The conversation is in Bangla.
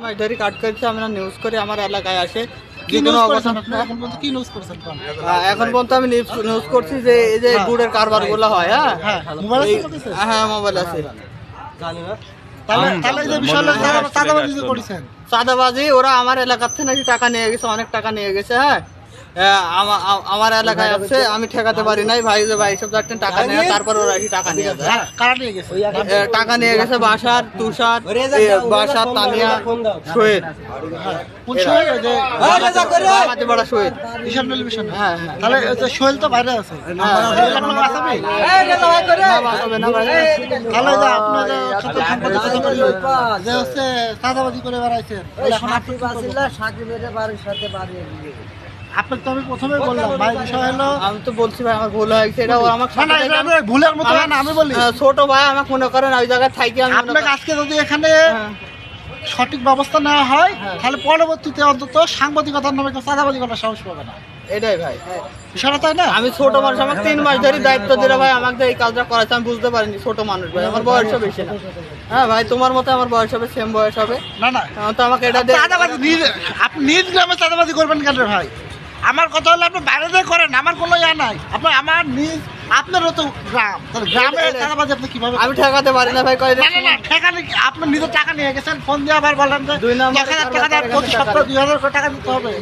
মাস ধরে কাট করছে, আমরা নিউজ করে আমার এলাকায় আসে কি যে কোনো নিউজ অবস্থা। করেছেন আপনি? এখন পর্যন্ত কি নিউজ করেছেন কোন? এখন পর্যন্ত আমি নিউজ করছি যে এই যে গুড়ের কারবার গুলো হয়। হ্যাঁ হ্যাঁ মোবাইল আছে আপনার কাছে? হ্যাঁ মোবাইল আছে। তাহলে এই যে বিষয়টা চাঁদাবাজি যে করেছেন, চাঁদাবাজি ওরা আমার এলাকার থেকে নাকি টাকা নিয়ে গেছে, অনেক টাকা নিয়ে গেছে। হ্যাঁ আমার এলাকায় আছে, আমি ঠেকাতে পারি নাই ভাই যে ভাই সব যাচ্ছেন টাকা নিয়ে, তারপর ওরা এসে টাকা নিয়ে যায়। হ্যাঁ কারা নিয়ে গেছে? টাকা নিয়ে গেছে বাসার তুষার, বাসার তানিয়া, শোয়েদ, কোন সোহেল? ওই যে বাগাতি বড়া শোয়েদ। ঈশান টেলিভিশন। হ্যাঁ হ্যাঁ তাহলে ওই যে সোহেল তো বাইরে আছে, সোহেল আপনার আসামি? না, বাঁচাবে না ভাই। তাহলে যে আপনি যে ছাত্র সম্পাদক যে হচ্ছে চাঁদাবাজি করে বেড়াইছেন, তাহলে এখন আপনি কি করবেন? আপনাকে তো আমি প্রথমে বললাম ভাই, বিষয় হলো আমি তো বলছি ভাই আমার ভুল হয়ে গেছে, এটা ও আমার না না এটা আপনার ভুলের মতো না, আমি বলি ছোট ভাই আমাকে মনে করেন ওই জায়গায় থাকি আমি মনে আপনাকে করেন- আজকে যদি এখানে হ্যাঁ, সঠিক ব্যবস্থা নেওয়া হয় হ্যাঁ। তাহলে পরবর্তীতে অন্তত সাংবাদিকতার নামে কেউ চাঁদাবাজি করার সাহস পাবে না, এটাই ভাই। বিষয়টা তাই না? আমি ছোট মানুষ, আমাকে 3 মাস ধরে দায়িত্ব দিলে ভাই আমাকে এই কাজটা করাচ্ছে, আমি বুঝতে পারিনি ছোট মানুষ ভাই, আমার বয়সও বেশি না। হ্যাঁ ভাই তোমার মতো আমার বয়স হবে, সেম বয়স হবে, না না তো আমাকে এটা দিয়ে চাঁদাবাজি আপনি নিজ গ্রামে চাঁদাবাজি করবেন কেন রে ভাই? আমার কথা হলো আপনি বাইরে দিয়ে করেন, আমার কোনো ইয়া নাই। আমার নিজ আপনারও তো গ্রাম, তাহলে গ্রামে চাঁদাবাজি আপনি কিভাবে আমি ঠেকাতে পারি না ভাই, কয় না না না ঠেকানি আপনি নিজের টাকা নিয়ে গেছেন, ফোন দিয়ে আবার বলেন যে 2 নম্বরে 1000 টাকা দেন, প্রতি সপ্তাহে 2000 করে টাকা দিতে হবে।